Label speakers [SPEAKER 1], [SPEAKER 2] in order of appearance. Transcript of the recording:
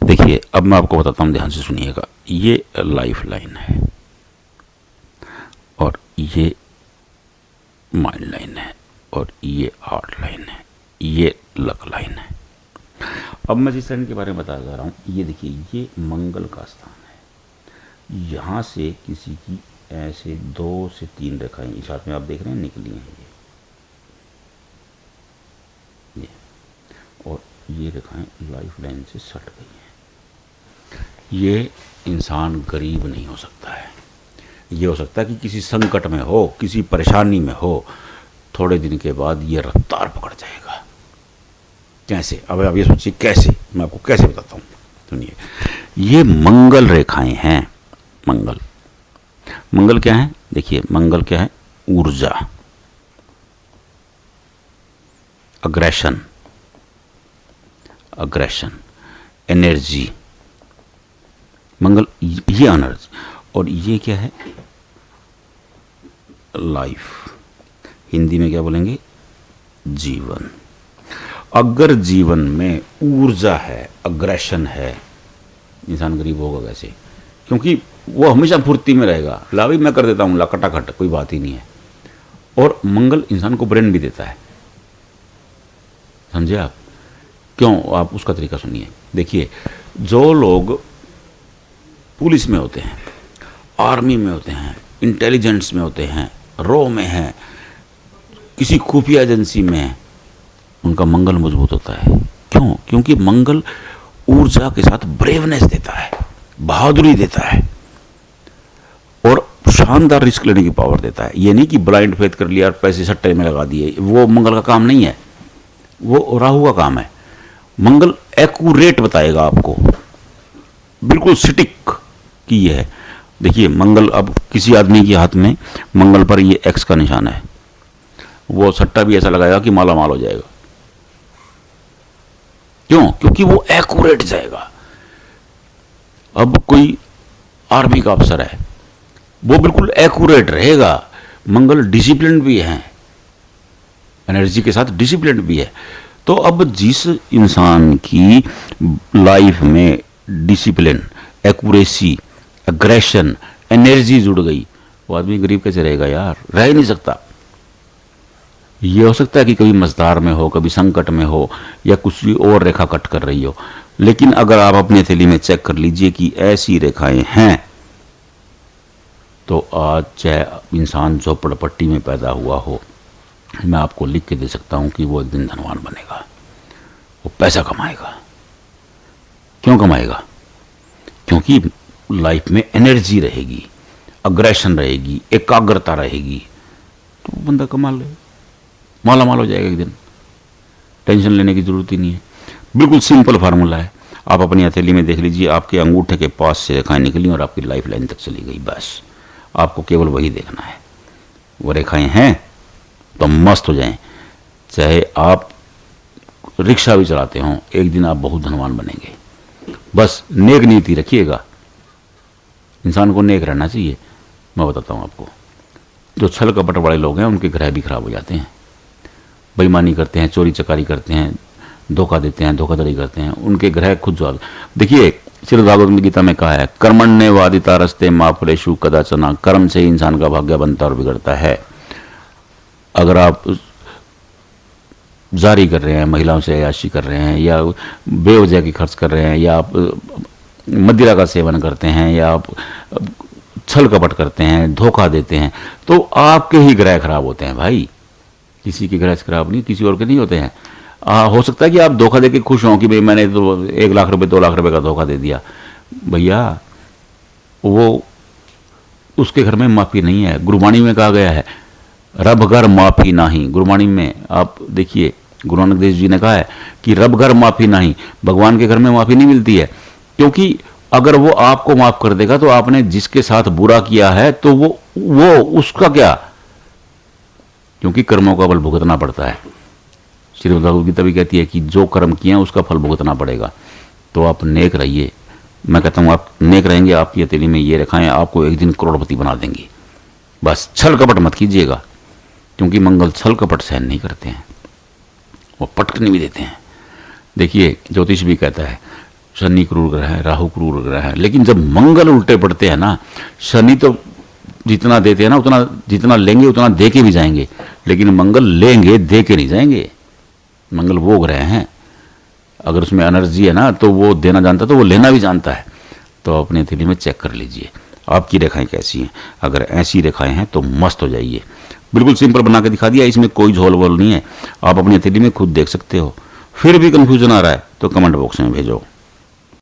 [SPEAKER 1] देखिए, अब मैं आपको बताता हूँ, ध्यान से सुनिएगा। ये लाइफ लाइन है और ये माइंड लाइन है और ये हार्ट लाइन है, ये लक लाइन है। अब मैं जिस लाइन के बारे में बता जा रहा हूँ, ये देखिए, ये मंगल का स्थान है। यहाँ से किसी की ऐसे 2 से 3 रेखाएं इस हाथ में आप देख रहे हैं निकली हैं, ये और ये रेखाएं लाइफ लाइन से सट गई हैं। ये इंसान गरीब नहीं हो सकता है। ये हो सकता है कि किसी संकट में हो, किसी परेशानी में हो, थोड़े दिन के बाद ये रफ्तार पकड़ जाएगा। कैसे? अब आप ये सोचिए कैसे, मैं आपको कैसे बताता हूँ, सुनिए। ये मंगल रेखाएं हैं। मंगल, मंगल क्या है? देखिए, मंगल क्या है? ऊर्जा, अग्रेशन, अग्रेशन, एनर्जी। मंगल ये एनर्जी, और ये क्या है? लाइफ। हिंदी में क्या बोलेंगे? जीवन। अगर जीवन में ऊर्जा है, अग्रेशन है, इंसान गरीब होगा कैसे? क्योंकि वो हमेशा फुर्ती में रहेगा। ला भाई मैं कर देता हूँ, ला खटाखट, कोई बात ही नहीं है। और मंगल इंसान को ब्रेन भी देता है, समझे आप? क्यों? आप उसका तरीका सुनिए। देखिए, जो लोग पुलिस में होते हैं, आर्मी में होते हैं, इंटेलिजेंस में होते हैं, रॉ में हैं, किसी खुफिया एजेंसी में है, उनका मंगल मजबूत होता है। क्यों? क्योंकि मंगल ऊर्जा के साथ ब्रेवनेस देता है, बहादुरी देता है और शानदार रिस्क लेने की पावर देता है। ये नहीं कि ब्लाइंड फेथ कर लिया और पैसे सट्टे में लगा दिए, वो मंगल का काम नहीं है, वो राहु का काम है। मंगल एक्यूरेट बताएगा आपको, बिल्कुल सटीक कि ये है। देखिए, मंगल, अब किसी आदमी के हाथ में मंगल पर ये एक्स का निशान है, वो सट्टा भी ऐसा लगाएगा कि माला माल हो जाएगा। क्यों? क्योंकि वो एक्यूरेट जाएगा। अब कोई आर्मी का अफसर है, वो बिल्कुल एक्यूरेट रहेगा। मंगल डिसिप्लिन भी है, एनर्जी के साथ डिसिप्लिन भी है। तो अब जिस इंसान की लाइफ में डिसिप्लिन, एक्यूरेसी, अग्रेशन, एनर्जी जुड़ गई, वो आदमी गरीब कैसे रहेगा यार? रह ही नहीं सकता। ये हो सकता है कि कभी मझधार में हो, कभी संकट में हो, या कुछ और रेखा कट कर रही हो, लेकिन अगर आप अपनी हथेली में चेक कर लीजिए कि ऐसी रेखाएं हैं, तो आज चाहे इंसान झोपड़पट्टी में पैदा हुआ हो, मैं आपको लिख के दे सकता हूं कि वो एक दिन धनवान बनेगा, वो पैसा कमाएगा। क्यों कमाएगा? क्योंकि लाइफ में एनर्जी रहेगी, अग्रेशन रहेगी, एकाग्रता रहेगी, तो बंदा कमा ले, माला माल हो जाएगा एक दिन। टेंशन लेने की जरूरत ही नहीं है। बिल्कुल सिंपल फार्मूला है। आप अपनी हथेली में देख लीजिए, आपके अंगूठे के पास से रेखाएं निकली और आपकी लाइफ लाइन तक चली गई। बस आपको केवल वही देखना है। वो रेखाएं हैं तो मस्त हो जाएं। चाहे आप रिक्शा भी चलाते हों, एक दिन आप बहुत धनवान बनेंगे। बस नेक नीति रखिएगा। इंसान को नेक रहना चाहिए। मैं बताता हूँ आपको, जो छल कपट वाले लोग हैं, उनके ग्रह भी खराब हो जाते हैं। बेईमानी करते हैं, चोरी चकारी करते हैं, धोखा देते हैं, धोखाधड़ी करते हैं, उनके ग्रह खुद जो, देखिए श्रीमद् भागवत गीता में कहा है, कर्मण्य वादिता रस्ते मा फलेषु कदाचन। कर्म से ही इंसान का भाग्य बनता और बिगड़ता है। अगर आप जारी कर रहे हैं, महिलाओं से अय्याशी कर रहे हैं, या बेवजह की खर्च कर रहे हैं, या आप मदिरा का सेवन करते हैं, या आप छल कपट करते हैं, धोखा देते हैं, तो आपके ही ग्रह खराब होते हैं भाई। किसी के ग्रह खराब नहीं, किसी और के नहीं होते हैं। हो सकता है कि आप धोखा देके खुश हों कि भाई मैंने तो 1 लाख रुपए 2 लाख रुपए का धोखा दे दिया। भैया, वो उसके घर में माफी नहीं है। गुरबाणी में कहा गया है, रब घर माफी नाही। गुरबाणी में आप देखिए, गुरु नानक देव जी ने कहा है कि रब घर माफी नहीं। भगवान के घर में माफी नहीं मिलती है, क्योंकि अगर वो आपको माफ कर देगा तो आपने जिसके साथ बुरा किया है, तो वो उसका क्या, क्योंकि कर्मों का बल भुगतना पड़ता है। श्रीमद् भागवत गीता भी कहती है कि जो कर्म किए हैं उसका फल भुगतना पड़ेगा। तो आप नेक रहिए। मैं कहता हूँ, आप नेक रहेंगे, आपकी हथेली में ये रेखाएं आपको एक दिन करोड़पति बना देंगी। बस छल कपट मत कीजिएगा, क्योंकि मंगल छल कपट सहन नहीं करते हैं, वो पटकने भी देते हैं। देखिए, ज्योतिष भी कहता है, शनि क्रूर ग्रह है, राहु क्रूर ग्रह है, लेकिन जब मंगल उल्टे पड़ते हैं ना, शनि तो जितना देते हैं ना उतना, जितना लेंगे उतना दे के भी जाएंगे, लेकिन मंगल लेंगे दे के नहीं जाएंगे। मंगल वो ग्रह हैं, अगर उसमें एनर्जी है ना तो वो देना जानता है, तो वो लेना भी जानता है। तो अपनी हथेली में चेक कर लीजिए आपकी रेखाएं कैसी हैं। अगर ऐसी रेखाएं हैं तो मस्त हो जाइए। बिल्कुल सिंपल बना के दिखा दिया, इसमें कोई झोल वोल नहीं है, आप अपनी हथेली में खुद देख सकते हो। फिर भी कंफ्यूजन आ रहा है तो कमेंट बॉक्स में भेजो।